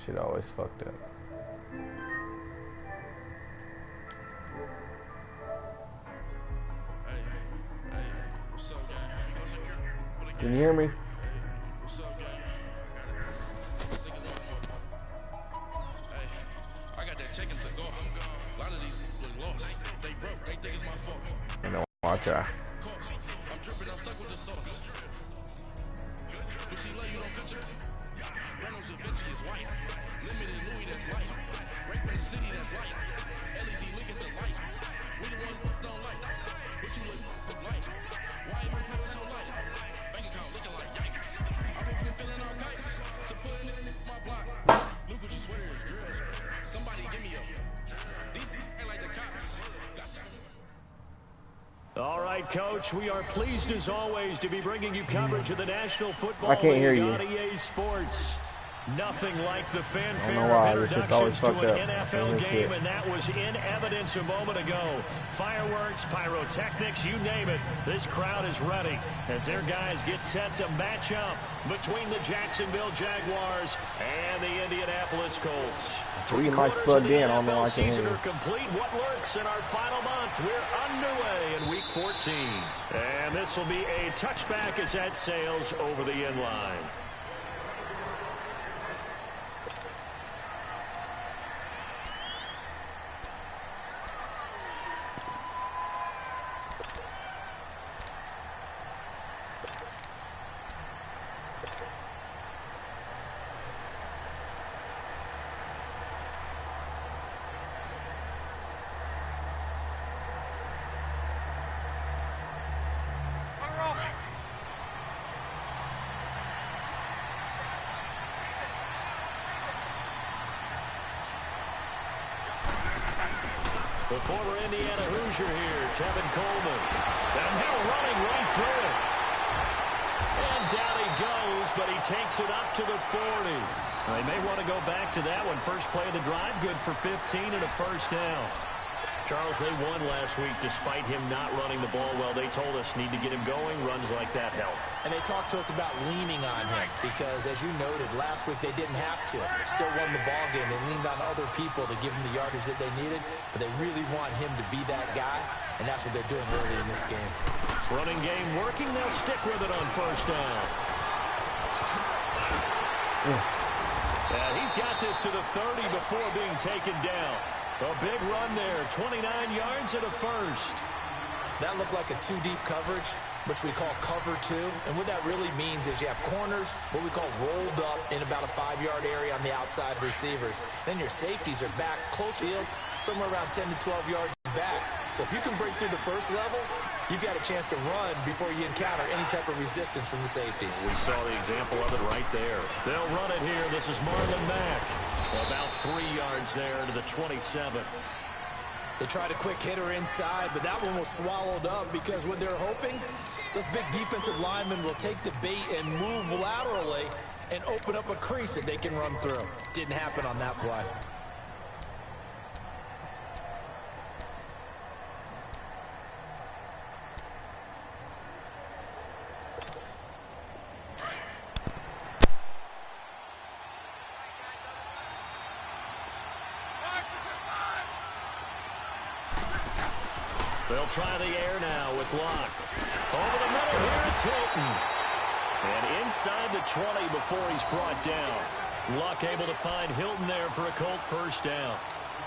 shit always fucked up. Can you hear me? I got that chicken to go. A lot of these lost. They broke. They think it's my fault. I know. Watch out. I'm dripping. I'm stuck with the sauce. You see, love you don't cut your. Reynolds Da Vinci is white. Limited Louis that's light. Right from the city that's light. LED look at the light. We the ones who don't like. But you look light. Why even play with your light? Bank account looking like yikes. I've been feeling all kites. So putting it in my block. Look what you swear is drill. Somebody give me a. These ain't like the cops. All right, Coach, we are pleased as always to be bringing you coverage of the National Football I can't hear League you. on EA Sports. Nothing like the I fanfare don't know why. of This shit's always introductions to fucked an up. NFL game, and that was in evidence a moment ago. Fireworks, pyrotechnics, you name it. This crowd is ready as their guys get set to match up between the Jacksonville Jaguars and the Indianapolis Colts. We can like plug in on the NFL like season are complete. What lurks in our final month? We're underway in Week 14. And this will be a touchback as that sails over the end line. The former Indiana Hoosier here, Tevin Coleman. And they're running right through it. And down he goes, but he takes it up to the 40. They may want to go back to that one. First play of the drive, good for 15 and a first down. Charles, they won last week despite him not running the ball well. They told us need to get him going. Runs like that help. And they talked to us about leaning on him because, as you noted, last week they didn't have to. Still won the ball game. They leaned on other people to give them the yardage that they needed, but they really want him to be that guy, and that's what they're doing early in this game. Running game working. They'll stick with it on first down. And he's got this to the 30 before being taken down. A big run there, 29 yards and a first. That looked like a two-deep coverage, which we call cover two. And what that really means is you have corners, what we call rolled up in about a 5-yard area on the outside receivers. Then your safeties are back close field, somewhere around 10 to 12 yards back. So if you can break through the first level, you've got a chance to run before you encounter any type of resistance from the safeties. We saw the example of it right there. They'll run it here. This is Marlon Mack. About 3 yards there to the 27. They tried a quick hitter inside, but that one was swallowed up because what they're hoping, those big defensive linemen will take the bait and move laterally and open up a crease that they can run through. Didn't happen on that play. They'll try the air now with Locke. Over the middle here, it's Hilton. And inside the 20 before he's brought down. Locke able to find Hilton there for a Colt first down.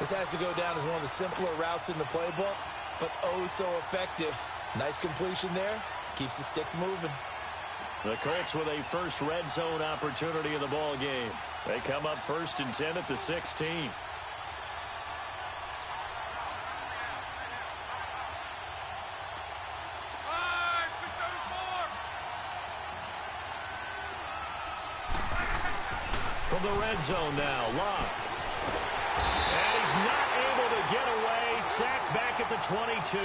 This has to go down as one of the simpler routes in the playbook, but oh so effective. Nice completion there. Keeps the sticks moving. The Colts with a first red zone opportunity in the ball game. They come up 1st and 10 at the 16. From the red zone now, Locke. And he's not able to get away. Sacked back at the 22.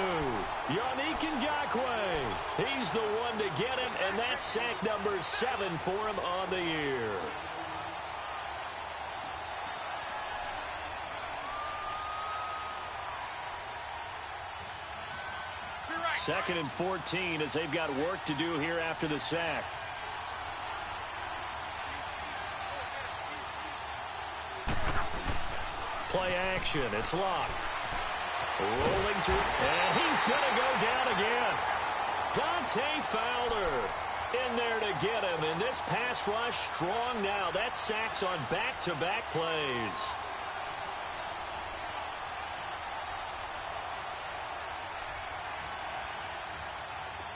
Yannick Ngakoue. He's the one to get him, and that's sack number 7 for him on the year. Second and 14 as they've got work to do here after the sack. Play action. It's locked. Rolling to, and he's going to go down again. Dante Fowler in there to get him. And this pass rush strong now. That's sacks on back-to-back plays.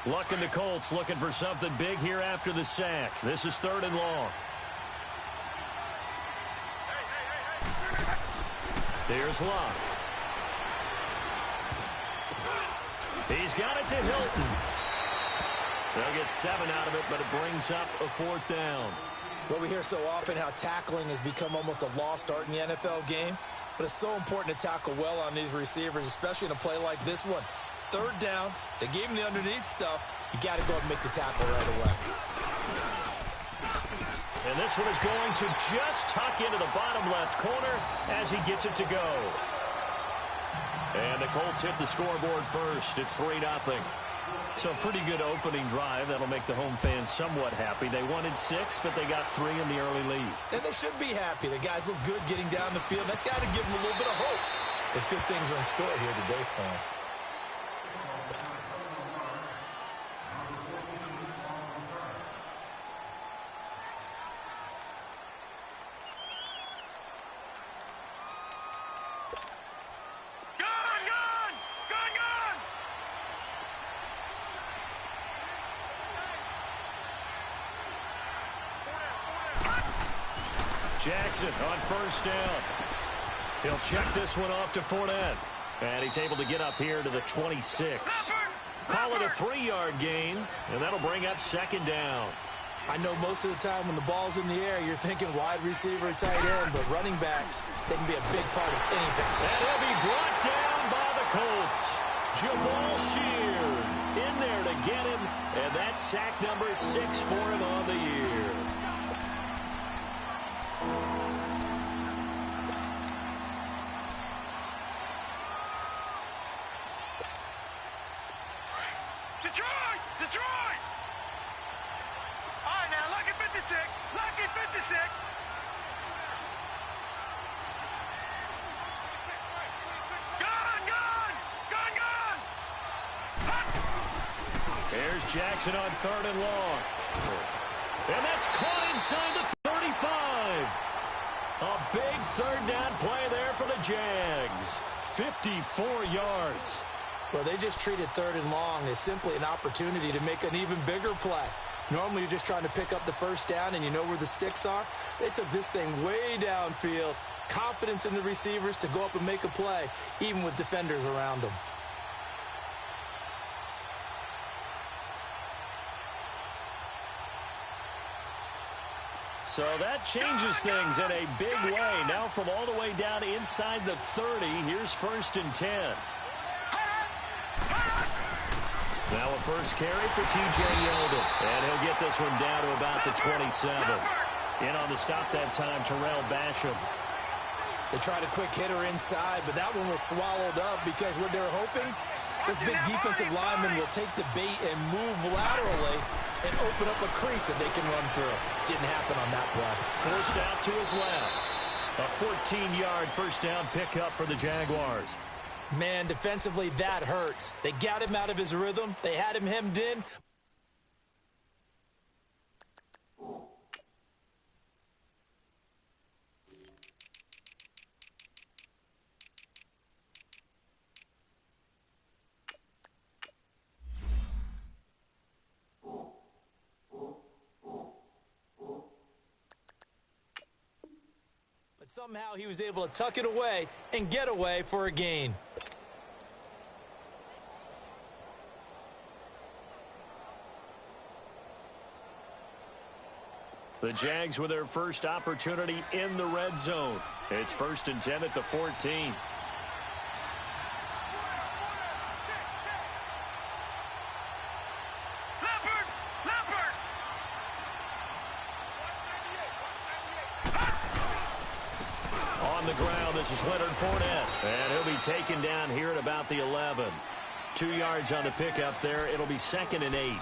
Luck and the Colts looking for something big here after the sack. This is 3rd and long. Here's Luck. He's got it to Hilton. They'll get 7 out of it, but it brings up a 4th down. Well, we hear so often how tackling has become almost a lost art in the NFL game, but it's so important to tackle well on these receivers, especially in a play like this one. 3rd down, they gave him the underneath stuff. You got to go and make the tackle right away. And this one is going to just tuck into the bottom left corner as he gets it to go. And the Colts hit the scoreboard first. It's 3-0. So a pretty good opening drive. That'll make the home fans somewhat happy. They wanted 6, but they got 3 in the early lead. And they should be happy. The guys look good getting down the field. That's got to give them a little bit of hope that good things are in store here today for them. Jackson on 1st down. He'll check this one off to Fournette. And he's able to get up here to the 26. Call it a 3-yard gain, and that'll bring up 2nd down. I know most of the time when the ball's in the air, you're thinking wide receiver, tight end, but running backs, they can be a big part of any pass. And he'll be brought down by the Colts. Jamal Sheard in there to get him, and that's sack number 6 for him on the year. Detroit! All right, now, lucky 56. Lucky 56. Here's Jackson on 3rd and long. And that's caught inside the 35. A big 3rd down play there for the Jags. 54 yards. Well, they just treated 3rd and long as simply an opportunity to make an even bigger play. Normally, you're just trying to pick up the 1st down and you know where the sticks are. They took this thing way downfield. Confidence in the receivers to go up and make a play, even with defenders around them. So that changes things in a big way. Now from all the way down inside the 30, here's 1st and 10. Now a first carry for T.J. Yeldon. And he'll get this one down to about the 27. In on the stop that time, Terrell Basham. They tried a quick hitter inside, but that one was swallowed up because what they're hoping, this big defensive lineman will take the bait and move laterally and open up a crease that they can run through. Didn't happen on that play. Forced out to his left. A 14-yard first down pickup for the Jaguars. Man, defensively, that hurts. They got him out of his rhythm. They had him hemmed in. But somehow he was able to tuck it away and get away for a gain. The Jags with their first opportunity in the red zone. It's 1st and 10 at the 14. On the ground, this is Leonard Fournette. And he'll be taken down here at about the 11. 2 yards on the pickup there. It'll be 2nd and 8.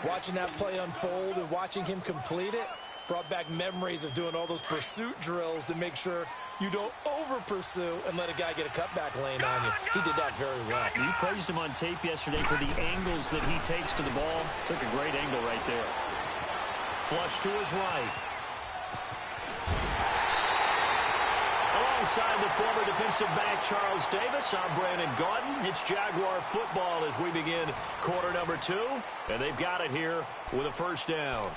Watching that play unfold and watching him complete it, Brought back memories of doing all those pursuit drills to make sure you don't over-pursue and let a guy get a cutback lane on you. He did that very well. You praised him on tape yesterday for the angles that he takes to the ball. Took a great angle right there. Flush to his right. Alongside the former defensive back Charles Davis, I'm Brandon Gaudin. It's Jaguar football as we begin quarter number 2. And they've got it here with a first down.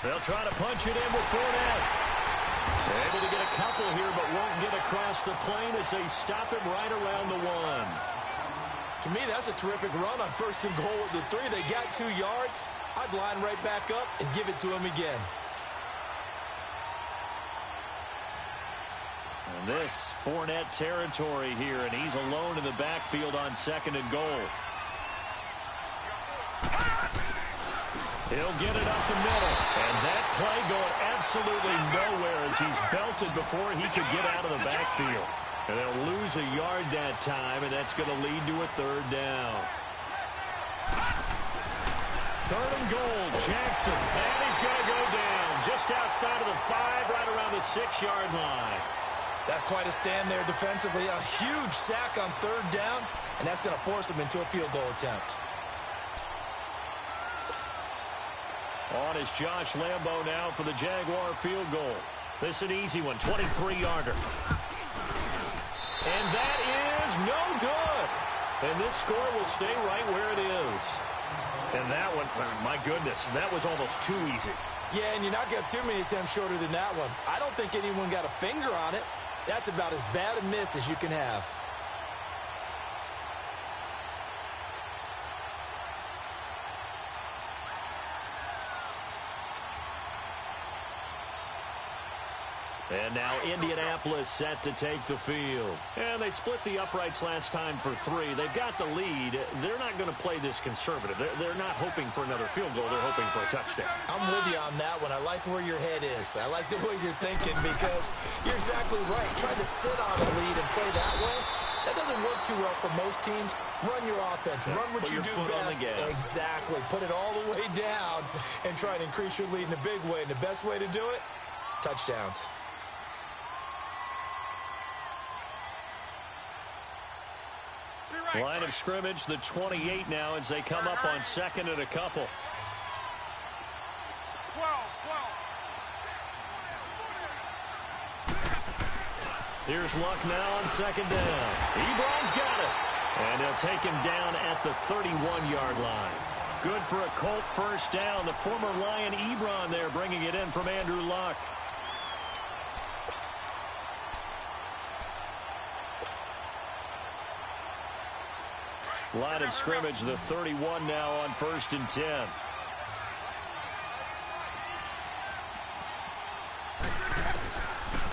They'll try to punch it in with Fournette. They're able to get a couple here, but won't get across the plane as they stop him right around the 1. To me, that's a terrific run on 1st and goal at the 3. They got 2 yards. I'd line right back up and give it to him again. And this Fournette territory here, and he's alone in the backfield on 2nd and goal. He'll get it up the middle. And that play going absolutely nowhere as he's belted before he could get out of the backfield. And they'll lose a yard that time, and that's going to lead to a 3rd down. 3rd and goal, Jackson. And he's going to go down just outside of the 5, right around the 6-yard line. That's quite a stand there defensively. A huge sack on 3rd down, and that's going to force him into a field goal attempt. On is Josh Lambo now for the Jaguar field goal. This an easy one, 23-yarder. And that is no good. And this score will stay right where it is. And that one, my goodness, that was almost too easy. Yeah, and you're not going to have too many attempts shorter than that one. I don't think anyone got a finger on it. That's about as bad a miss as you can have. And now Indianapolis set to take the field. And they split the uprights last time for 3. They've got the lead. They're not going to play this conservative. They're not hoping for another field goal. They're hoping for a touchdown. I'm with you on that one. I like where your head is. I like the way you're thinking because you're exactly right. Trying to sit on a lead and play that way, that doesn't work too well for most teams. Run your offense. Run what you do best. Exactly. Put it all the way down and try and increase your lead in a big way. And the best way to do it, touchdowns. Line of scrimmage, the 28 now as they come up on 2nd and a couple. 12. Here's Luck now on 2nd down. Ebron's got it. And they'll take him down at the 31-yard line. Good for a Colt first down. The former Lion Ebron there bringing it in from Andrew Luck. Line of scrimmage, the 31 now on 1st and 10.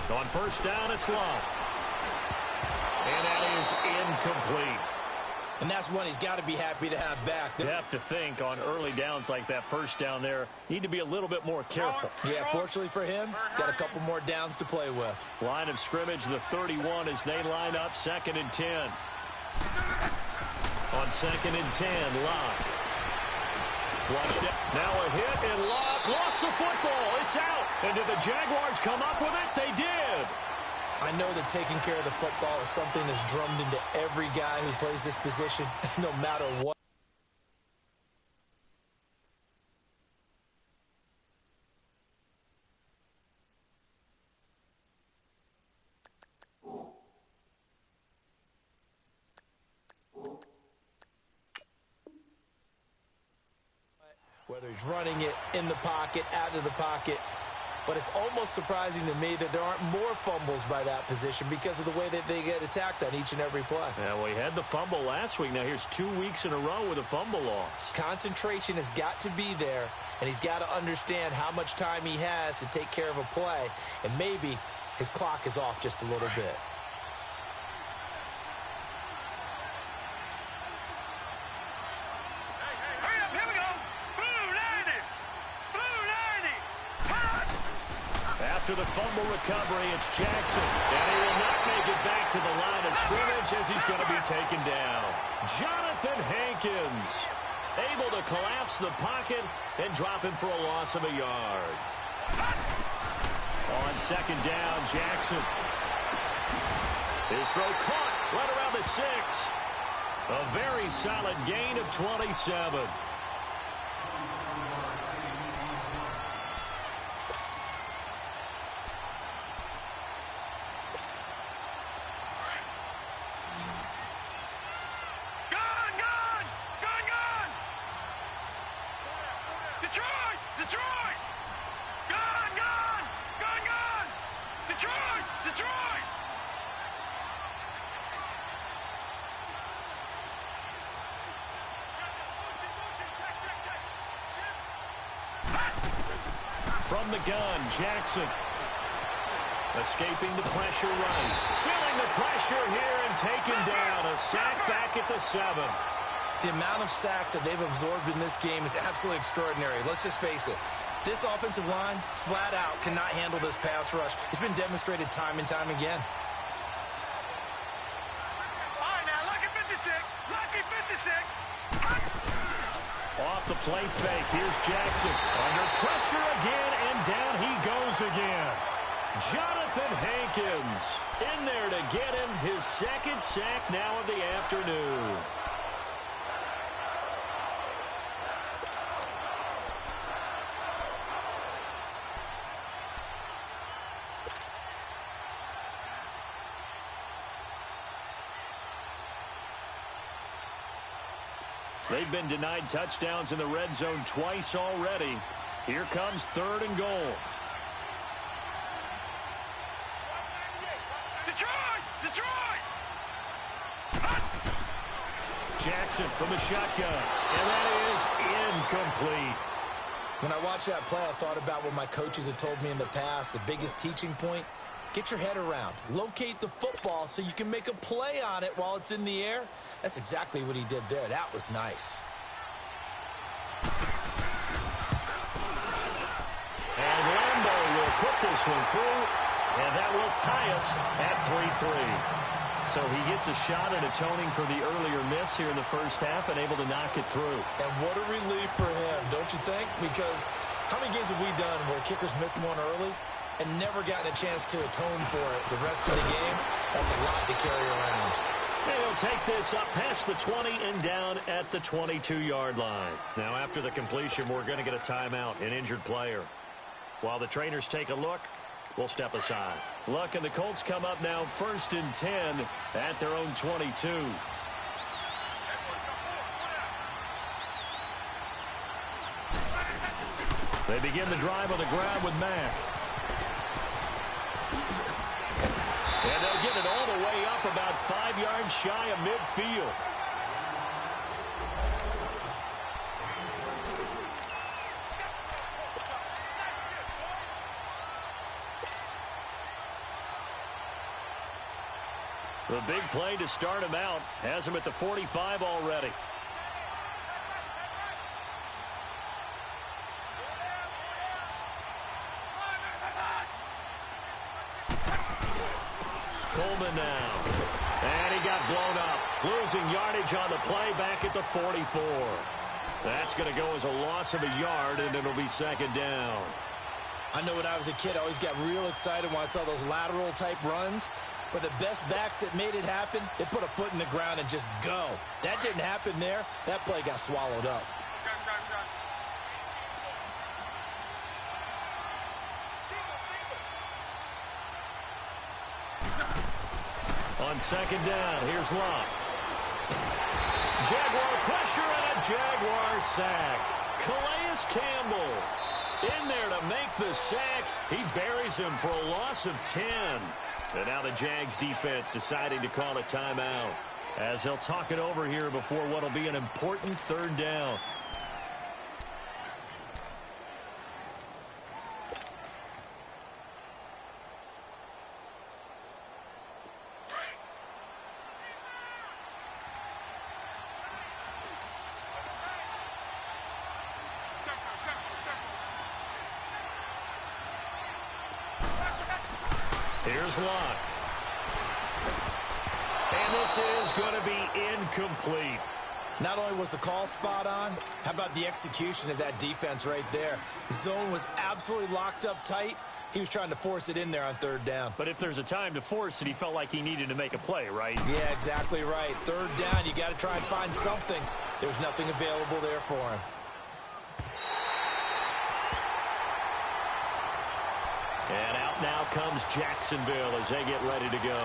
On 1st down, it's Luck. And that is incomplete. And that's one he's got to be happy to have back. You have to think on early downs like that 1st down there, need to be a little bit more careful. Yeah, fortunately for him, got a couple more downs to play with. Line of scrimmage, the 31 as they line up 2nd and 10. On 2nd and 10, Luck. Flushed it. Now a hit, and Luck lost the football. It's out. And did the Jaguars come up with it? They did. I know that taking care of the football is something that's drummed into every guy who plays this position, no matter what. Whether he's running it in the pocket, out of the pocket. But it's almost surprising to me that there aren't more fumbles by that position because of the way that they get attacked on each and every play. Yeah, well, he had the fumble last week. Now here's 2 weeks in a row with a fumble loss. Concentration has got to be there, and he's got to understand how much time he has to take care of a play. And maybe his clock is off just a little bit. After the fumble recovery, it's Jackson. And he will not make it back to the line of scrimmage as he's going to be taken down. Jonathan Hankins able to collapse the pocket and drop him for a loss of a yard. On second down, Jackson. His throw caught right around the 6. A very solid gain of 27. From the gun, Jackson. Escaping the pressure right. Feeling the pressure here and taken down. A sack back at the 7. The amount of sacks that they've absorbed in this game is absolutely extraordinary. Let's just face it. This offensive line, flat out, cannot handle this pass rush. It's been demonstrated time and time again. All right, now, lucky 56. Lucky 56. Off the play fake, here's Jackson. Under pressure again, and down he goes again. Jonathan Hankins in there to get him his second sack now of the afternoon. They've been denied touchdowns in the red zone twice already. Here comes 3rd and goal. Detroit! Detroit! Jackson from the shotgun. And that is incomplete. When I watched that play, I thought about what my coaches had told me in the past. The biggest teaching point, get your head around. Locate the football so you can make a play on it while it's in the air. That's exactly what he did there. That was nice. And Lambo will put this one through, and that will tie us at 3-3. So he gets a shot at atoning for the earlier miss here in the first half and able to knock it through. And what a relief for him, don't you think? Because how many games have we done where kickers missed one early and never gotten a chance to atone for it the rest of the game? That's a lot to carry around. And he'll take this up past the 20 and down at the 22-yard line. Now, after the completion, we're going to get a timeout, an injured player. While the trainers take a look, we'll step aside. Luck and the Colts come up now 1st and 10 at their own 22. They begin the drive on the ground with Mack. And they'll get it all the way up about 5 yards shy of midfield. The big play to start him out has him at the 45 already. Coleman now. And he got blown up. Losing yardage on the play back at the 44. That's going to go as a loss of a yard, and it'll be 2nd down. I know when I was a kid, I always got real excited when I saw those lateral-type runs. But the best backs that made it happen, they put a foot in the ground and just go. That didn't happen there. That play got swallowed up. On 2nd down, here's Locke. Jaguar pressure and a Jaguar sack. Calais Campbell in there to make the sack. He buries him for a loss of 10. And now the Jags defense deciding to call a timeout as they'll talk it over here before what will be an important 3rd down. Here's Locke. And this is going to be incomplete. Not only was the call spot on, how about the execution of that defense right there? The zone was absolutely locked up tight. He was trying to force it in there on third down. But if there's a time to force it, he felt like he needed to make a play, right? Yeah, exactly right. Third down, you got to try and find something. There's nothing available there for him. And out now comes Jacksonville as they get ready to go.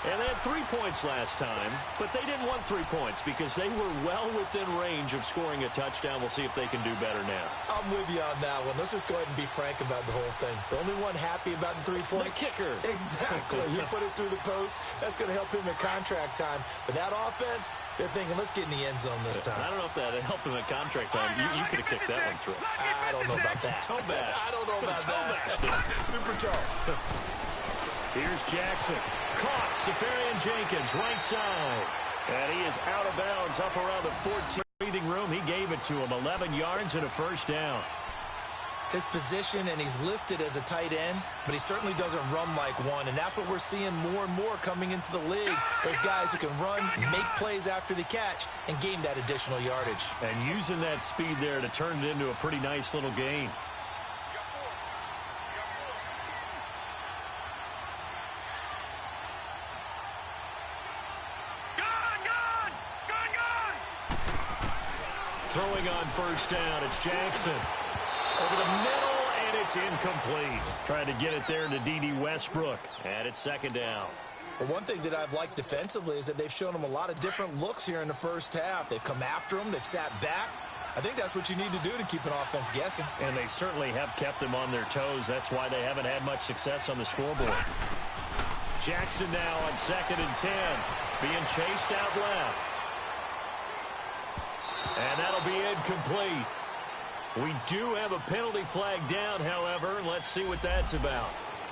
And they had 3 points last time, but they didn't want 3 points because they were well within range of scoring a touchdown. We'll see if they can do better now. I'm with you on that one. Let's just go ahead and be frank about the whole thing. The only one happy about the 3-point? The kicker. Exactly. You put it through the post. That's going to help him at contract time. But that offense, they're thinking, let's get in the end zone this time. I don't know if that helped him at contract time. You could have kicked that one through. I don't know about that. Toe bash. I don't know about that. Super toe. Here's Jackson. Caught. Safarian Jenkins, right side. And he is out of bounds up around the 14 breathing room. He gave it to him. 11 yards and a first down. His position, and he's listed as a tight end, but he certainly doesn't run like one, and that's what we're seeing more and more coming into the league. Those guys who can run, make plays after the catch, and gain that additional yardage. And using that speed there to turn it into a pretty nice little gain. Throwing on first down, it's Jackson. Over the middle, and it's incomplete. Trying to get it there to D.D. Westbrook. And it's second down. Well, one thing that I've liked defensively is that they've shown him a lot of different looks here in the first half. They've come after him. They've sat back. I think that's what you need to do to keep an offense guessing. And they certainly have kept them on their toes. That's why they haven't had much success on the scoreboard. Jackson now on 2nd and 10. Being chased out left. And that'll be incomplete. We do have a penalty flag down, however. Let's see what that's about.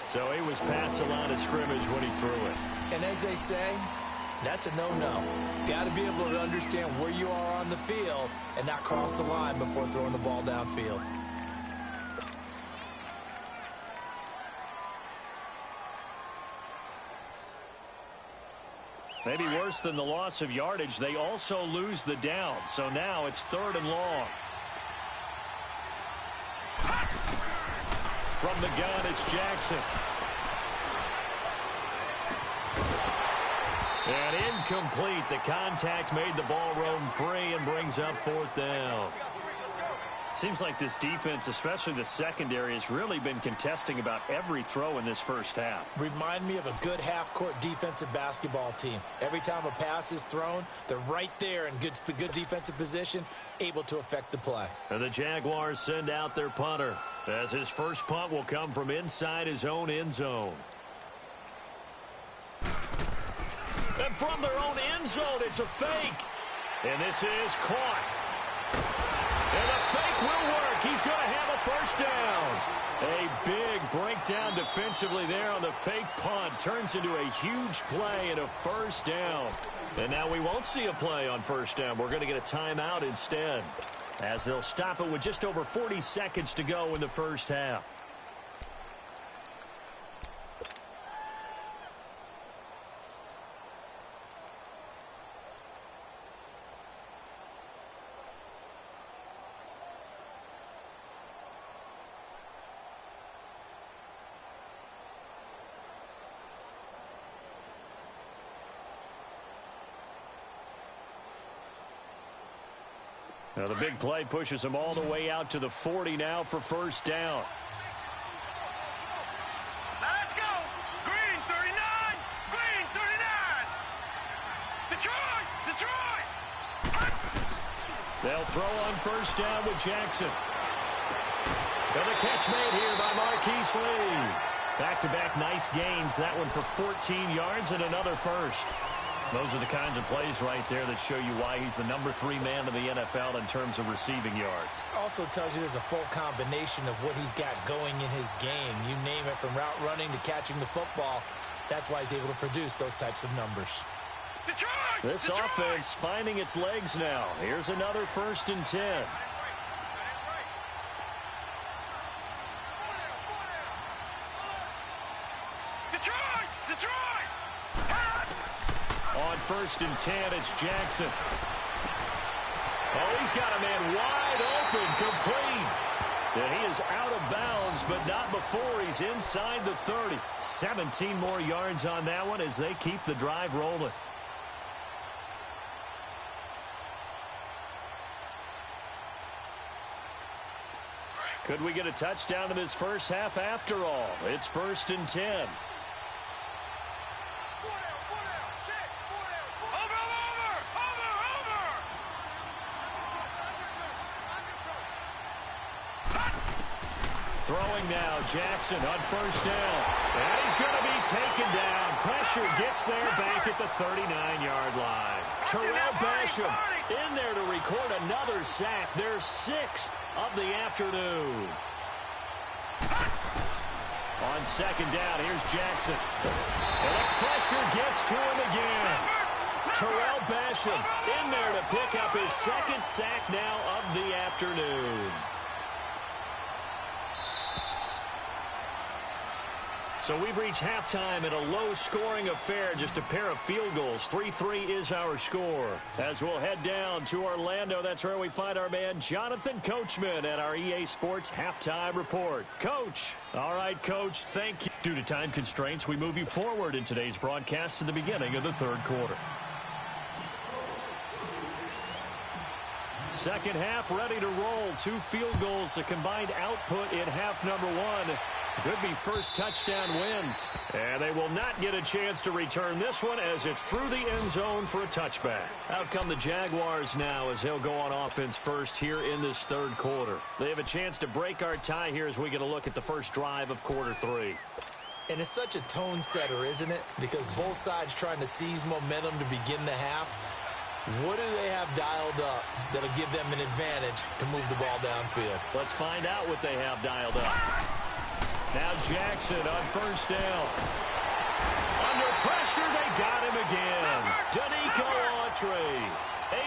So he was past the line of scrimmage when he threw it. And as they say, that's a no-no. Got to be able to understand where you are on the field and not cross the line before throwing the ball downfield. Maybe worse than the loss of yardage, they also lose the down. So now it's 3rd and long. From the gun, it's Jackson. And incomplete. The contact made the ball roam free and brings up 4th down. Seems like this defense, especially the secondary, has really been contesting about every throw in this first half. Remind me of a good half-court defensive basketball team. Every time a pass is thrown, they're right there in good defensive position, able to affect the play. And the Jaguars send out their punter, as his first punt will come from inside his own end zone. And from their own end zone, it's a fake. And this is caught. And the fake will work. He's going to have a first down. A big breakdown defensively there on the fake punt. Turns into a huge play and a first down. And now we won't see a play on first down. We're going to get a timeout instead, as they'll stop it with just over 40 seconds to go in the first half. Now the big play pushes him all the way out to the 40 now for first down. Let's go! Green 39! Green 39! Detroit! Detroit! They'll throw on first down with Jackson. And the catch made here by Marquise Lee. Back-to-back nice gains. That one for 14 yards and another first. Those are the kinds of plays right there that show you why he's the #3 man in the NFL in terms of receiving yards. Also tells you there's a full combination of what he's got going in his game. You name it, from route running to catching the football. That's why he's able to produce those types of numbers. Detroit! This Detroit! offense finding its legs now. Here's another 1st and 10. Detroit! Detroit! On 1st and 10, it's Jackson. Oh, he's got a man wide open, complete. And he is out of bounds, but not before he's inside the 30. 17 more yards on that one as they keep the drive rolling. Could we get a touchdown in this first half after all? It's 1st and 10. Throwing now, Jackson on 1st down. And he's going to be taken down. Pressure gets there back at the 39-yard line. Terrell Basham in there to record another sack. Their 6th of the afternoon. On 2nd down, here's Jackson. And the pressure gets to him again. Terrell Basham in there to pick up his 2nd sack now of the afternoon. So we've reached halftime in a low-scoring affair, just a pair of field goals. 3-3 is our score. As we'll head down to Orlando, that's where we find our man Jonathan Coachman at our EA Sports Halftime Report. Coach. All right, Coach, thank you. Due to time constraints, we move you forward in today's broadcast to the beginning of the 3rd quarter. Second half ready to roll. 2 field goals, the combined output in half number 1. Could be first touchdown wins. And they will not get a chance to return this one as it's through the end zone for a touchback. Out come the Jaguars now as they'll go on offense first here in this 3rd quarter. They have a chance to break our tie here as we get a look at the first drive of quarter 3. And it's such a tone setter, isn't it? Because both sides trying to seize momentum to begin the half. What do they have dialed up that'll give them an advantage to move the ball downfield? Let's find out what they have dialed up. Now Jackson on 1st down. Under pressure, they got him again. Danico Autry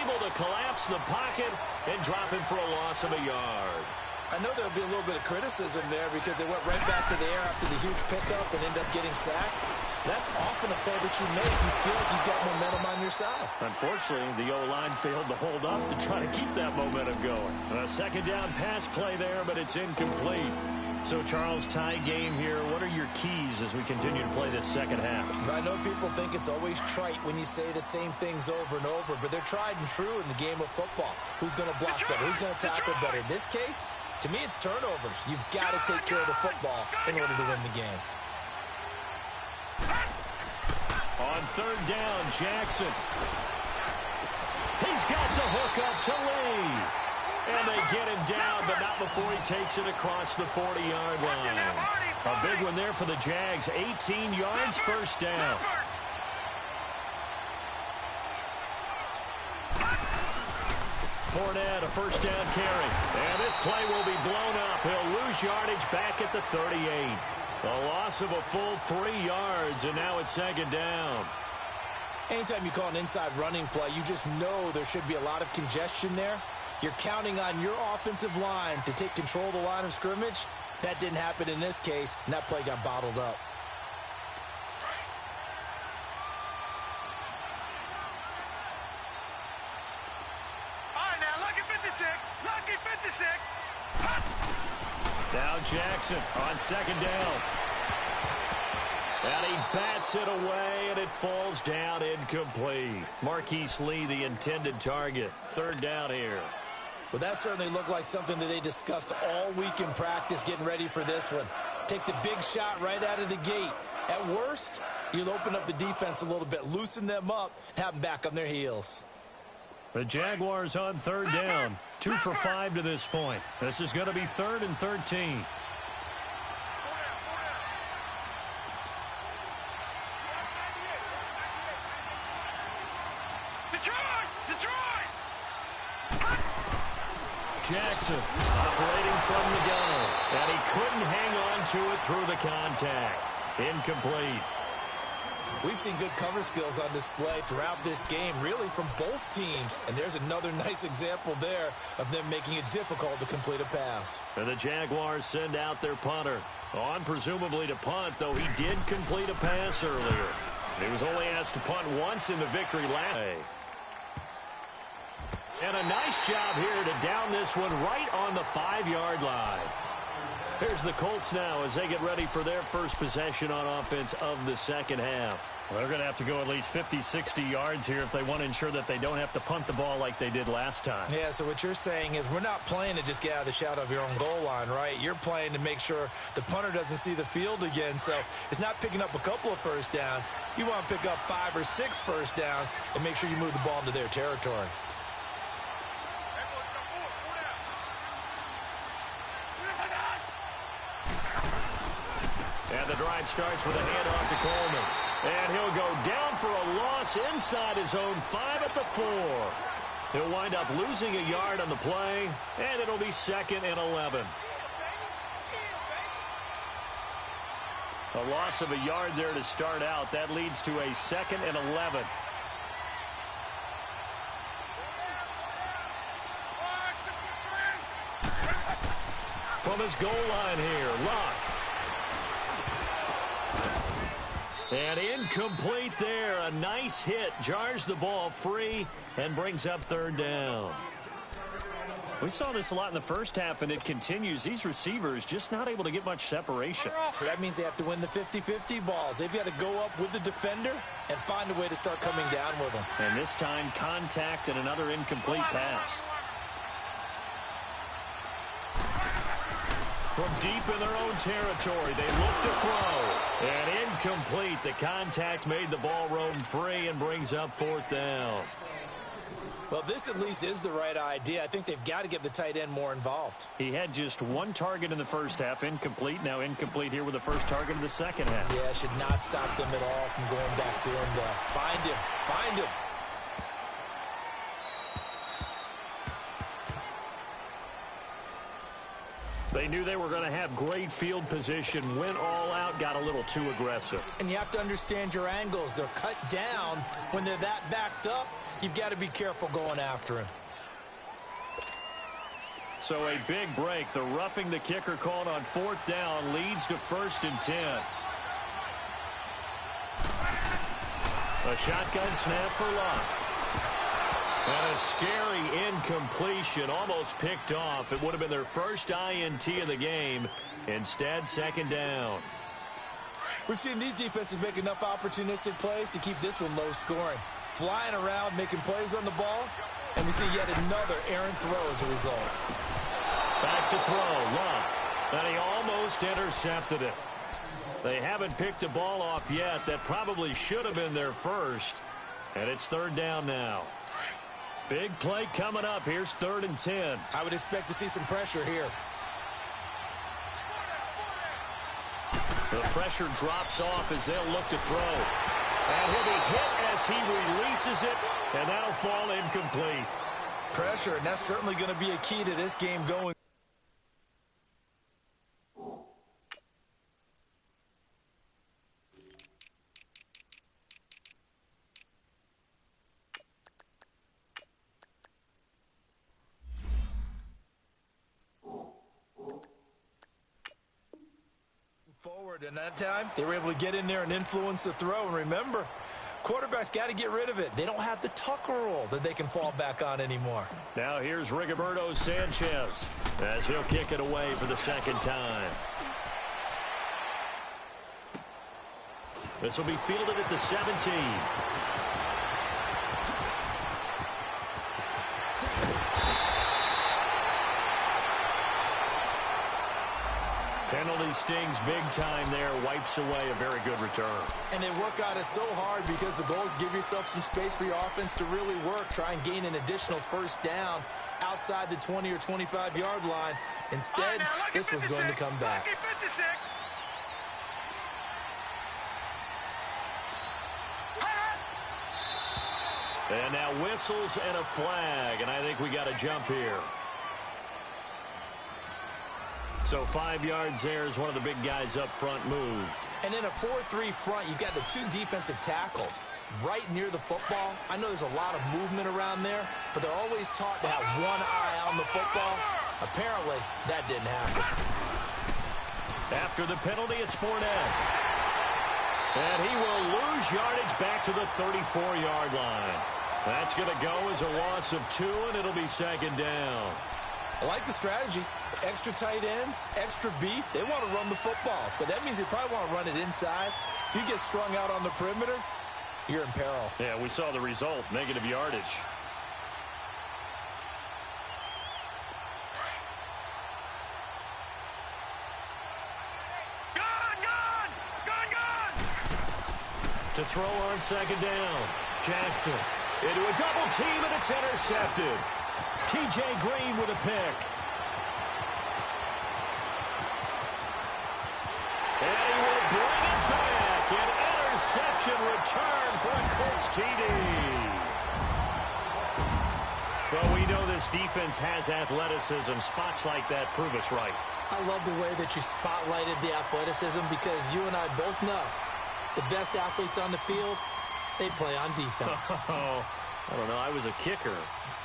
able to collapse the pocket and drop him for a loss of a yard. I know there'll be a little bit of criticism there because they went right back to the air after the huge pickup and ended up getting sacked. That's often a play that you make. You feel like you got momentum on your side. Unfortunately, the O-line failed to hold up to try to keep that momentum going. A 2nd down pass play there, but it's incomplete. So, Charles, tie game here. What are your keys as we continue to play this second half? I know people think it's always trite when you say the same things over and over, but they're tried and true in the game of football. Who's going to block better? Who's going to tackle better? In this case, to me, it's turnovers. You've got to take care of the football in order to win the game. On 3rd down, Jackson. He's got the hook up to Lee. And they get him down, but not before he takes it across the 40-yard line. A big one there for the Jags. 18 yards, 1st down. Fournette, a 1st down carry. And this play will be blown up. He'll lose yardage back at the 38. A loss of a full 3 yards, and now it's 2nd down. Anytime you call an inside running play, you just know there should be a lot of congestion there. You're counting on your offensive line to take control of the line of scrimmage. That didn't happen in this case, and that play got bottled up. All right, now, lucky 56. Lucky 56. Now Jackson on 2nd down. And he bats it away, and it falls down incomplete. Marquise Lee, the intended target. 3rd down here. Well, that certainly looked like something that they discussed all week in practice getting ready for this one. Take the big shot right out of the gate. At worst, you'll open up the defense a little bit, loosen them up, and have them back on their heels. The Jaguars on 3rd down. 2 for 5 to this point. This is going to be 3rd and 13. Jackson operating from the gun, and he couldn't hang on to it through the contact. Incomplete. We've seen good cover skills on display throughout this game, really from both teams. And there's another nice example there of them making it difficult to complete a pass. And the Jaguars send out their punter. On presumably to punt, though he did complete a pass earlier. He was only asked to punt once in the victory last day. And a nice job here to down this one right on the 5-yard line. Here's the Colts now as they get ready for their first possession on offense of the second half. Well, they're going to have to go at least 50, 60 yards here if they want to ensure that they don't have to punt the ball like they did last time. Yeah, so what you're saying is we're not playing to just get out of the shadow of your own goal line, right? You're playing to make sure the punter doesn't see the field again. So it's not picking up a couple of first downs. You want to pick up 5 or 6 first downs and make sure you move the ball into their territory. And the drive starts with a handoff to Coleman. And he'll go down for a loss inside his own 5 at the 4. He'll wind up losing a yard on the play, and it'll be 2nd and 11. A loss of a yard there to start out. That leads to a 2nd and 11. From his goal line here, Locke. And incomplete there. A nice hit. Jars the ball free and brings up 3rd down. We saw this a lot in the first half, and it continues. These receivers just not able to get much separation. So that means they have to win the 50-50 balls. They've got to go up with the defender and find a way to start coming down with them. And this time, contact and another incomplete pass. From deep in their own territory, they look to throw. And incomplete. The contact made the ball roam free and brings up 4th down. Well, this at least is the right idea. I think they've got to get the tight end more involved. He had just 1 target in the first half, incomplete. Now incomplete here with the first target of the second half. Yeah, should not stop them at all from going back to him. Find him. Find him. They knew they were going to have great field position, went all out, got a little too aggressive. And you have to understand your angles. They're cut down. When they're that backed up, you've got to be careful going after him. So a big break. The roughing the kicker called on 4th down leads to 1st and 10. A shotgun snap for Locke. And a scary incompletion, almost picked off. It would have been their first INT of the game. Instead, 2nd down. We've seen these defenses make enough opportunistic plays to keep this one low scoring. Flying around, making plays on the ball, and we see yet another errant throw as a result. Back to throw, Locke. And he almost intercepted it. They haven't picked a ball off yet. That probably should have been their first. And it's 3rd down now. Big play coming up. Here's 3rd and 10. I would expect to see some pressure here. The pressure drops off as they'll look to throw. And he'll be hit as he releases it, and that'll fall incomplete. Pressure, and that's certainly going to be a key to this game going. Forward, and that time they were able to get in there and influence the throw. And remember, quarterbacks got to get rid of it. They don't have the Tucker rule that they can fall back on anymore. Now here's Rigoberto Sanchez as he'll kick it away for the 2nd time. This will be fielded at the 17. Penalty stings big time there, wipes away a very good return. And they work out it so hard because the goal is give yourself some space for your offense to really work. Try and gain an additional 1st down outside the 20 or 25-yard line. Instead, this one's going to come back. And now whistles and a flag, and I think we got a jump here. So 5 yards there as one of the big guys up front moved. And in a 4-3 front, you've got the 2 defensive tackles right near the football. I know there's a lot of movement around there, but they're always taught to have one eye on the football. Apparently, that didn't happen. After the penalty, it's Fournette. And he will lose yardage back to the 34-yard line. That's going to go as a loss of 2, and it'll be second down. I like the strategy. Extra tight ends, extra beef. They want to run the football, but that means they probably want to run it inside. If you get strung out on the perimeter, you're in peril. Yeah, we saw the result, negative yardage. To throw on second down. Jackson into a double team, and it's intercepted. T.J. Green with a pick. And he will bring it back. An interception return for a Colts TD. Well, we know this defense has athleticism. Spots like that prove us right. I love the way that you spotlighted the athleticism because you and I both know the best athletes on the field, they play on defense. Oh, I don't know. I was a kicker.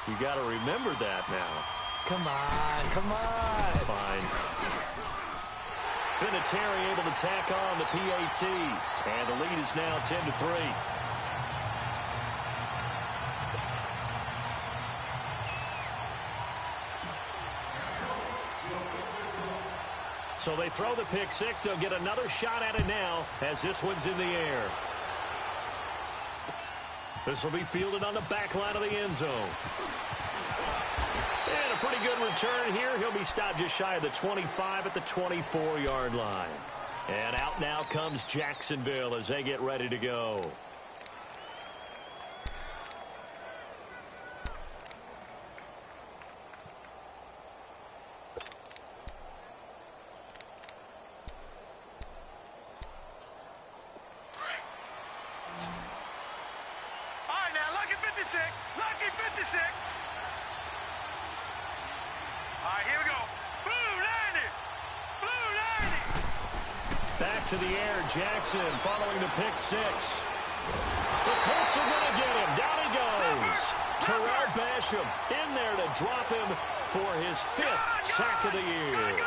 You got to remember that now. Come on, come on. Fine. Vinatieri able to tack on the PAT. And the lead is now 10-3. So they throw the pick six. They'll get another shot at it now as this one's in the air. This will be fielded on the back line of the end zone. And a pretty good return here. He'll be stopped just shy of the 25 at the 24-yard line. And out now comes Jacksonville as they get ready to go. Lucky 56. All right, here we go. Blue 90. Blue 90. Back to the air, Jackson following the pick six. The Colts are going to get him. Down he goes. Terrell Basham in there to drop him for his 5th sack of the year.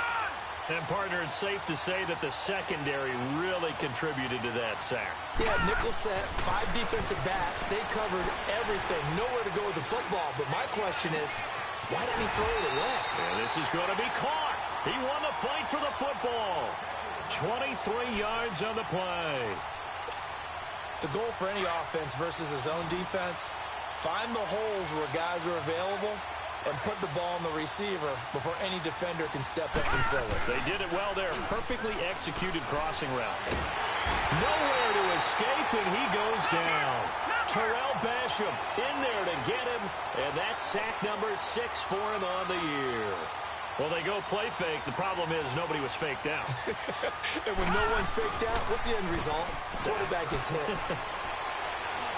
And, partner, it's safe to say that the secondary really contributed to that sack. Yeah, nickel set, 5 defensive backs. They covered everything. Nowhere to go with the football. But my question is, why didn't he throw it away? And this is going to be caught. He won the fight for the football. 23 yards on the play. The goal for any offense versus his own defense, find the holes where guys are available and put the ball on the receiver before any defender can step up and fill it. They did it well there. Perfectly executed crossing route. Nowhere to escape, and he goes down. Terrell Basham in there to get him, and that's sack number 6 for him on the year. Well, they go play fake. The problem is nobody was faked out. And when no one's faked out, what's the end result? Quarterback gets hit.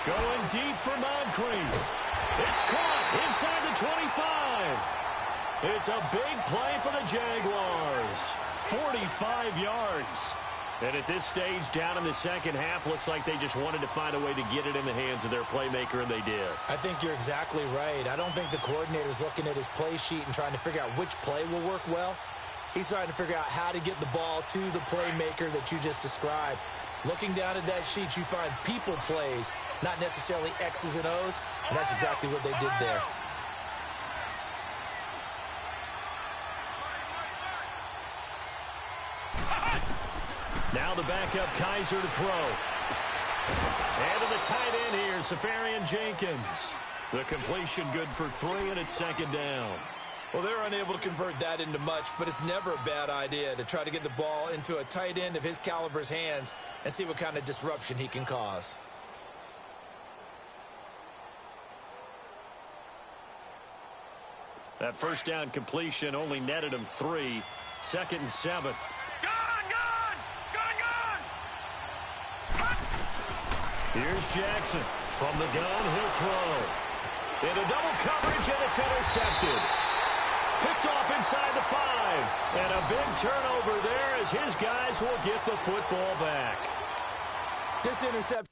Going deep for Moncrief. It's caught inside the 25. It's a big play for the Jaguars. 45 yards. And at this stage, down in the second half, looks like they just wanted to find a way to get it in the hands of their playmaker, and they did. I think you're exactly right. I don't think the coordinator's looking at his play sheet and trying to figure out which play will work well. He's trying to figure out how to get the ball to the playmaker that you just described. Looking down at that sheet, you find people plays, not necessarily X's and O's, and that's exactly what they did there. Now the backup Kaiser to throw. And to the tight end here, Safarian Jenkins. The completion good for 3, and it's second down. Well, they're unable to convert that into much, but it's never a bad idea to try to get the ball into a tight end of his caliber's hands and see what kind of disruption he can cause. That first down completion only netted him 3. 2nd and 7. Here's Jackson. From the gun, he'll throw. Into double coverage, and it's intercepted. Picked off inside the 5. And a big turnover there as his guys will get the football back. This interception.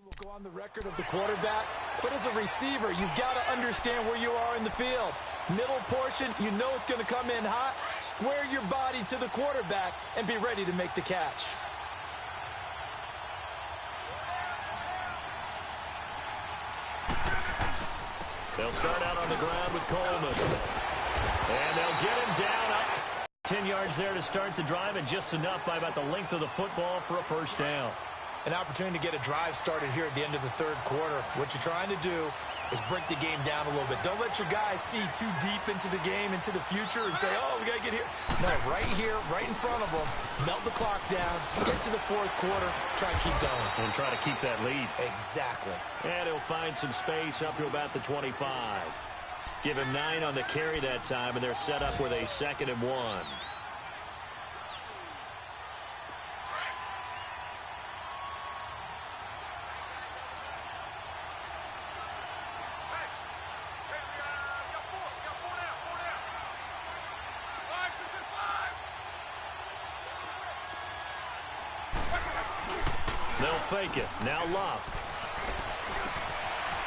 Will go on the record of the quarterback, but as a receiver, you've got to understand where you are in the field. Middle portion, you know it's going to come in hot. Square your body to the quarterback and be ready to make the catch. They'll start out on the ground with Coleman. And they'll get him down up. 10 yards there to start the drive, and just enough by about the length of the football for a first down. An opportunity to get a drive started here at the end of the third quarter. What you're trying to do is break the game down a little bit. Don't let your guys see too deep into the game, into the future, and say, oh, we got to get here. No, right here, right in front of them, melt the clock down, get to the fourth quarter, try and keep going. And try to keep that lead. Exactly. And he'll find some space up to about the 25. Give him 9 on the carry that time, and they're set up with a 2nd and 1. They'll fake it. Now Love.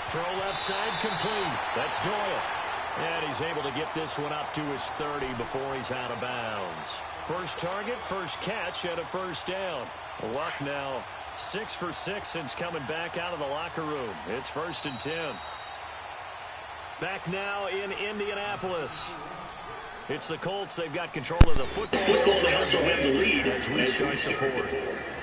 Throw left side complete. That's Doyle. And he's able to get this one up to his 30 before he's out of bounds. First target, first catch, and a first down. Luck now 6 for 6 since coming back out of the locker room. It's 1st and 10. Back now in Indianapolis. It's the Colts. They've got control of the football. They also have the lead as we start the fourth.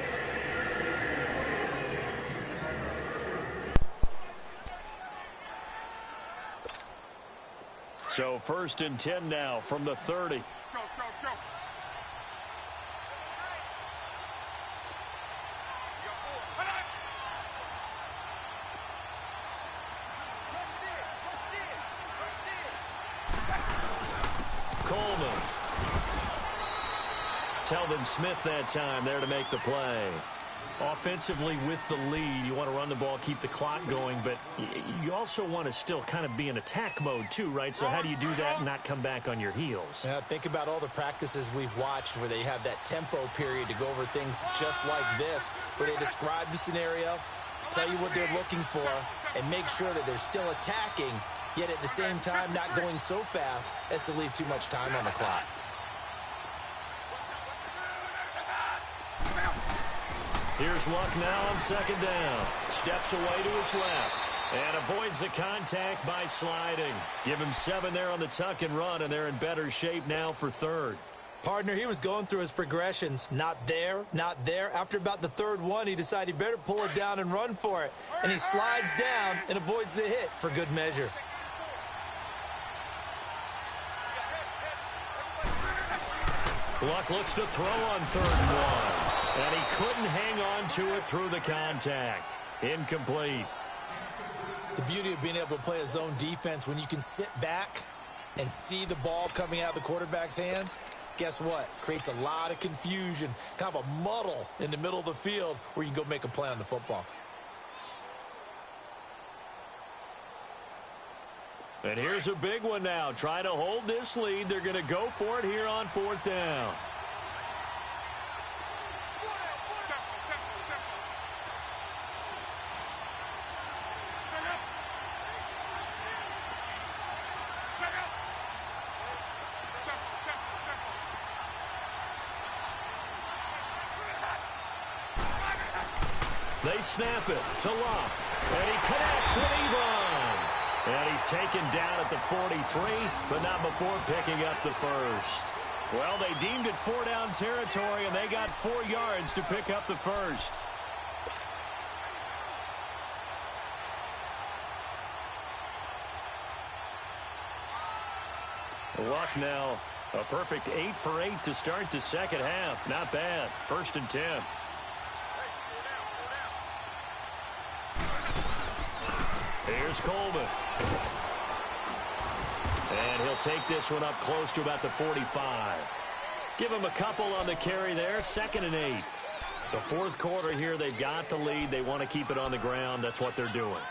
So 1st and 10 now from the 30. Go. Coleman. Telvin Smith that time there to make the play. Offensively with the lead, you want to run the ball, keep the clock going, but you also want to still kind of be in attack mode too, right? So how do you do that and not come back on your heels? Yeah, think about all the practices we've watched where they have that tempo period to go over things just like this, where they describe the scenario, tell you what they're looking for, and make sure that they're still attacking, yet at the same time not going so fast as to leave too much time on the clock. Here's Luck now on 2nd down. Steps away to his left and avoids the contact by sliding. Give him 7 there on the tuck and run, and they're in better shape now for 3rd. Partner, he was going through his progressions. Not there, not there. After about the 3rd one, he decided he better pull it down and run for it. And he slides down and avoids the hit for good measure. Luck looks to throw on 3rd and 1. And he couldn't hang on to it through the contact. Incomplete. The beauty of being able to play a zone defense when you can sit back and see the ball coming out of the quarterback's hands, guess what? Creates a lot of confusion, kind of a muddle in the middle of the field where you can go make a play on the football. And here's a big one now. Trying to hold this lead. They're going to go for it here on 4th down. They snap it to Locke, and he connects with Ebron. And he's taken down at the 43, but not before picking up the first. Well, they deemed it 4-down territory, and they got 4 yards to pick up the first. Luck now, a perfect 8 for 8 to start the second half. Not bad. 1st and 10. Here's Coleman. And he'll take this one up close to about the 45. Give him a couple on the carry there. 2nd and 8. The fourth quarter here, they've got the lead. They want to keep it on the ground. That's what they're doing.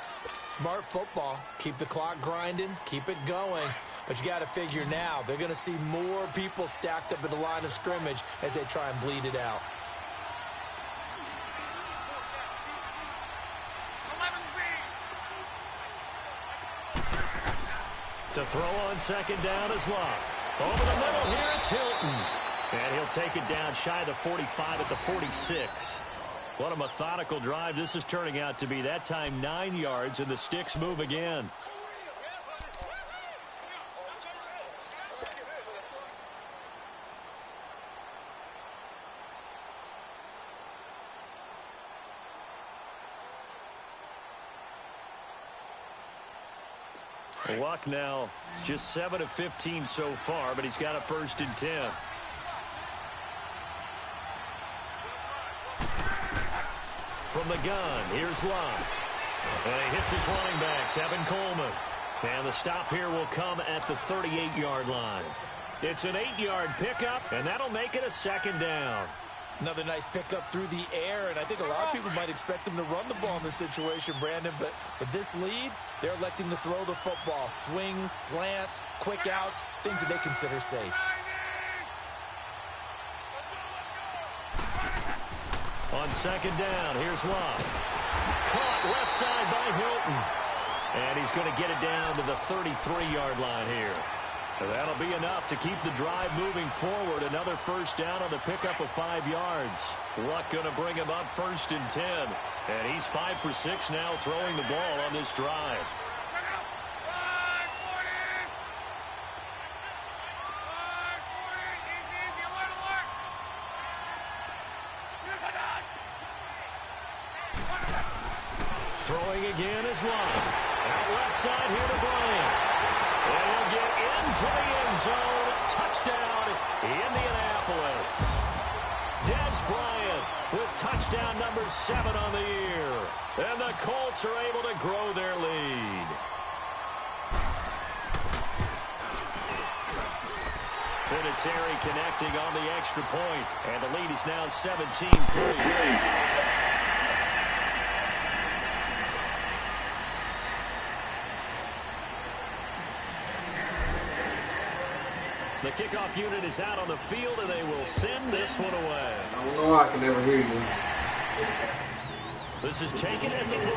Smart football. Keep the clock grinding. Keep it going. But you got to figure now, they're going to see more people stacked up at the line of scrimmage as they try and bleed it out. To throw on 2nd down is Love. Over the middle here, it's Hilton. And he'll take it down shy of the 45 at the 46. What a methodical drive this is turning out to be. That time 9 yards, and the sticks move again. Luck now, just 7 of 15 so far, but he's got a 1st and 10. From the gun, here's Love. And he hits his running back, Tevin Coleman. And the stop here will come at the 38-yard line. It's an 8-yard pickup, and that'll make it a 2nd down. Another nice pickup through the air, and I think a lot of people might expect them to run the ball in this situation, Brandon, but with this lead, they're electing to throw the football. Swings, slants, quick outs, things that they consider safe. On 2nd down, here's Love. Caught left side by Hilton. And he's going to get it down to the 33-yard line here. And that'll be enough to keep the drive moving forward. Another 1st down on the pickup of 5 yards. Luck going to bring him up 1st and 10. And he's 5 for 6 now throwing the ball on this drive. Throwing again is Love. Out left side here to Bryant. And he'll get into the end zone. Touchdown, Indianapolis. Des Bryant with touchdown number 7 on the year. And the Colts are able to grow their lead. Vinatieri connecting on the extra point. And the lead is now 17-3. The kickoff unit is out on the field, and they will send this one away. I don't know, I can never hear you. This is taken at the 3.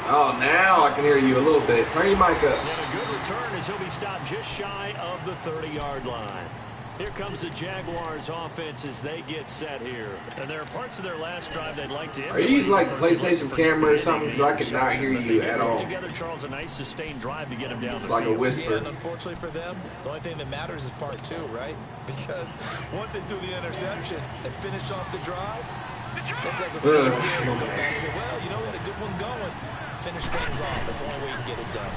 Oh, now I can hear you a little bit. Turn your mic up. And a good return as he'll be stopped just shy of the 30-yard line. Here comes the Jaguars offense as they get set here. And there are parts of their last drive they'd like to... Are you using like a PlayStation camera or something? Because I could not hear you at all. Together, Charles, a nice sustained drive to get him down the field. It's like a whisper. Yeah, and unfortunately for them, the only thing that matters is part 2, right? Because once they do the interception and finish off the drive, that doesn't really go back and say, well, you know, we had a good one going. Finish things off. That's the only way you can get it done.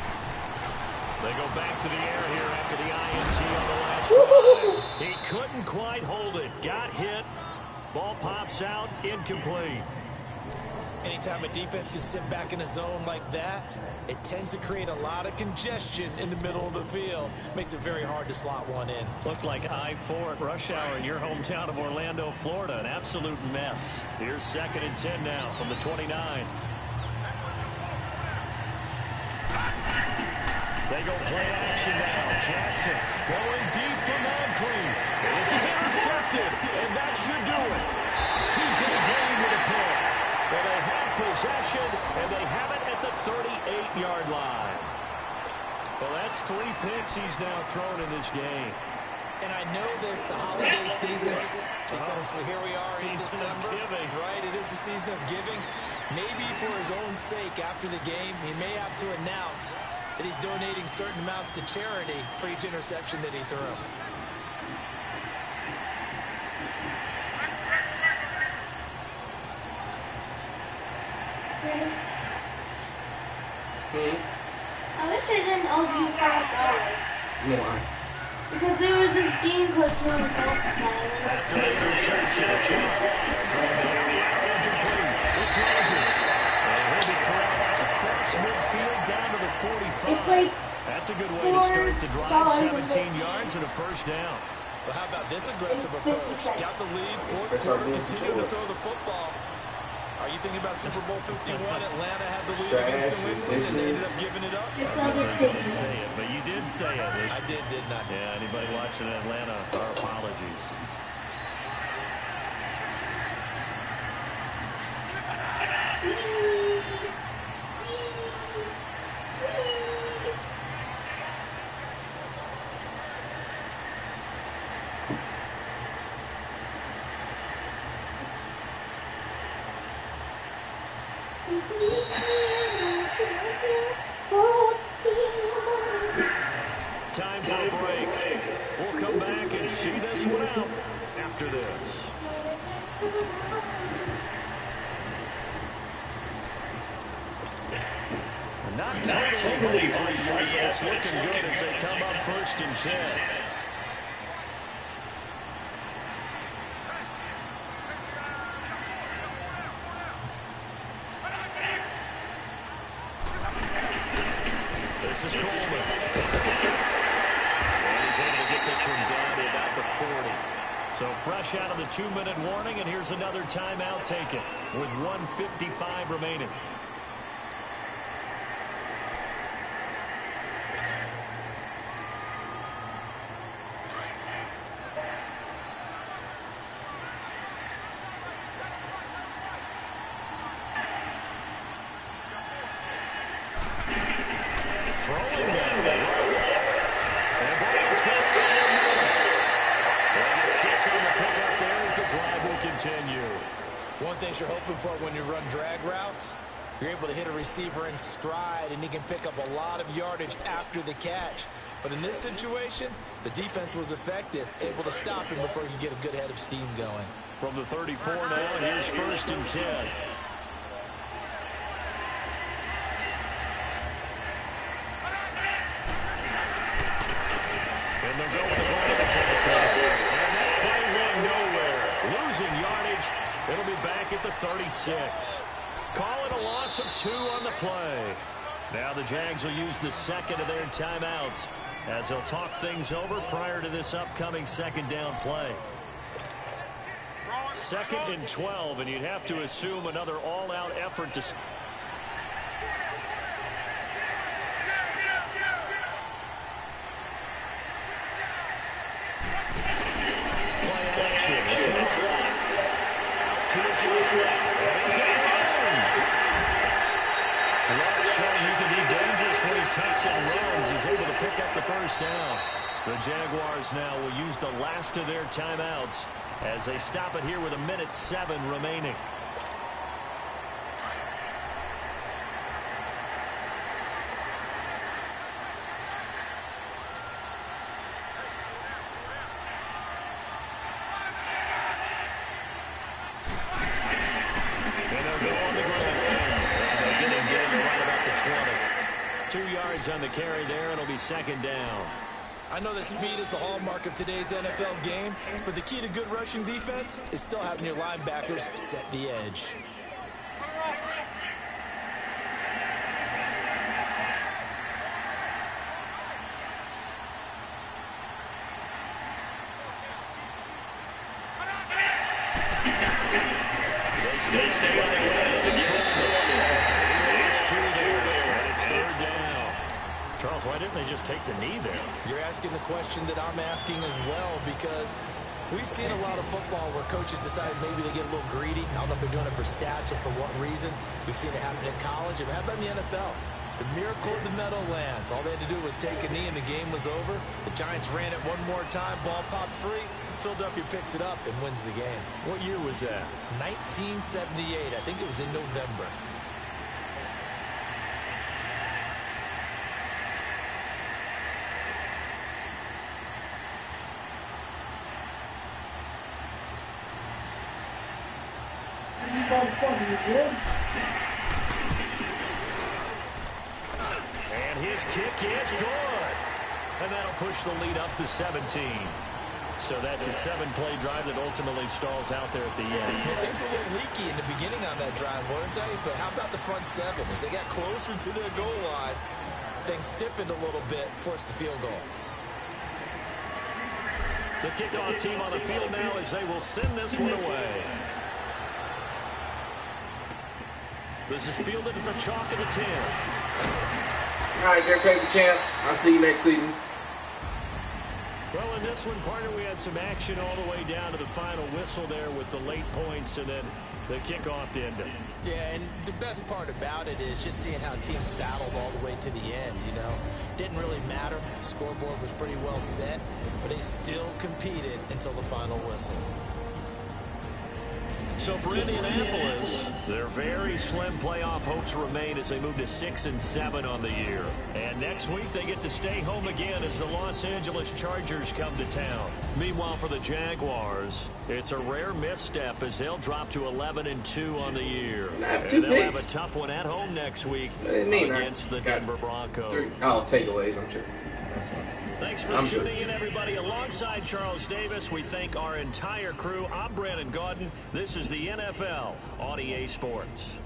They go back to the air here after the INT on the last drive. He couldn't quite hold it. Got hit. Ball pops out. Incomplete. Anytime a defense can sit back in a zone like that, it tends to create a lot of congestion in the middle of the field. Makes it very hard to slot one in. Looked like I-4 at rush hour in your hometown of Orlando, Florida. An absolute mess. Here's 2nd and 10 now from the 29. They go play action now. Jackson going deep for Moncrief. This is intercepted, and that should do it. T.J. Green with a pick. Well, they have possession, and they have it at the 38-yard line. Well, that's 3 picks he's now thrown in this game. And I know this, the holiday season, because here we are in December, right? It is the season of giving. Maybe for his own sake, after the game, he may have to announce that he's donating certain amounts to charity for each interception that he threw. I wish I didn't OD $5. Why? Because there was this game called Killing After the interception, it's Rogers. And he'll be corralled across midfield down to the 45. It's like That's a good way to start with the drive, 17 yards and a first down. Well, how about this aggressive approach? Got the lead, fourth quarter, continue to throw the football. Are you thinking about Super Bowl 51? Atlanta had the lead against New England and they ended up giving it up? I didn't say it, but you did say it. I did, didn't I? Yeah, anybody watching Atlanta, our apologies. Time for a break. We'll come back and see this one out after this. Not totally free, but it's looking good as they come up 1st and 10. This is Coleman. And he's able to get this one down to about the 40. So fresh out of the 2-minute warning, and here's another timeout taken with 1:55 remaining. One thing you're hoping for when you run drag routes, you're able to hit a receiver in stride, and he can pick up a lot of yardage after the catch. But in this situation, the defense was effective, able to stop him before he could get a good head of steam going. From the 34 now, here's 1st and 10. And they'll go with the ball in the territory. And that play went nowhere. Losing yardage. It'll be back at the 36. Call it a loss of 2 on the play. Now the Jags will use the second of their timeouts as they'll talk things over prior to this upcoming 2nd down play. 2nd and 12, and you'd have to assume another all-out effort to... Play action. It's to his left, and he's got Love showing he can be dangerous when he takes it and runs. He's able to pick up the first down. The Jaguars now will use the last of their timeouts as they stop it here with 1:07 remaining. On the carry there, it'll be 2nd down. I know that speed is the hallmark of today's NFL game, but the key to good rushing defense is still having your linebackers set the edge. They stay on it's 2 there, and it's 3rd down. Charles, why didn't they just take the knee there? You're asking the question that I'm asking as well, because we've seen a lot of football where coaches decide maybe they get a little greedy. I don't know if they're doing it for stats or for what reason. We've seen it happen in college. And how about in the NFL? The miracle of the Meadowlands. All they had to do was take a knee and the game was over. The Giants ran it one more time. Ball popped free. Philadelphia picks it up and wins the game. What year was that? 1978. I think it was in November. And his kick is good. And that'll push the lead up to 17. So that's a 7-play drive that ultimately stalls out there at the end. Yeah, things were a little leaky in the beginning on that drive, weren't they? But how about the front seven? As they got closer to their goal line, things stiffened a little bit, forced the field goal. The kickoff team on the field now as they will send this one away. This is fielded at the chalk of the 10. All right, there, paper champ. I'll see you next season. Well, in this one, partner, we had some action all the way down to the final whistle there with the late points and then the kickoff to end it. Yeah, and the best part about it is just seeing how teams battled all the way to the end, you know. Didn't really matter. The scoreboard was pretty well set, but they still competed until the final whistle. So for Indianapolis, their very slim playoff hopes remain as they move to 6-7 on the year. And next week they get to stay home again as the Los Angeles Chargers come to town. Meanwhile for the Jaguars, it's a rare misstep as they'll drop to 11-2 on the year. And they'll have a tough one at home next week against the Denver Broncos. Oh, takeaways, I'm sure. That's fine. Thanks for tuning in, everybody. Alongside Charles Davis, we thank our entire crew. I'm Brandon Gaudin. This is the NFL on EA Sports.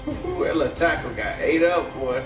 Ooh, that little tackle got ate up, boy.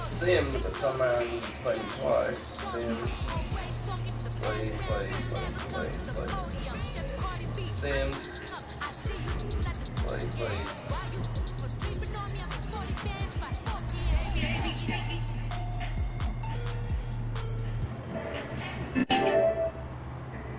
Sim, but somehow he played twice. Sim. Play. Sim. Play.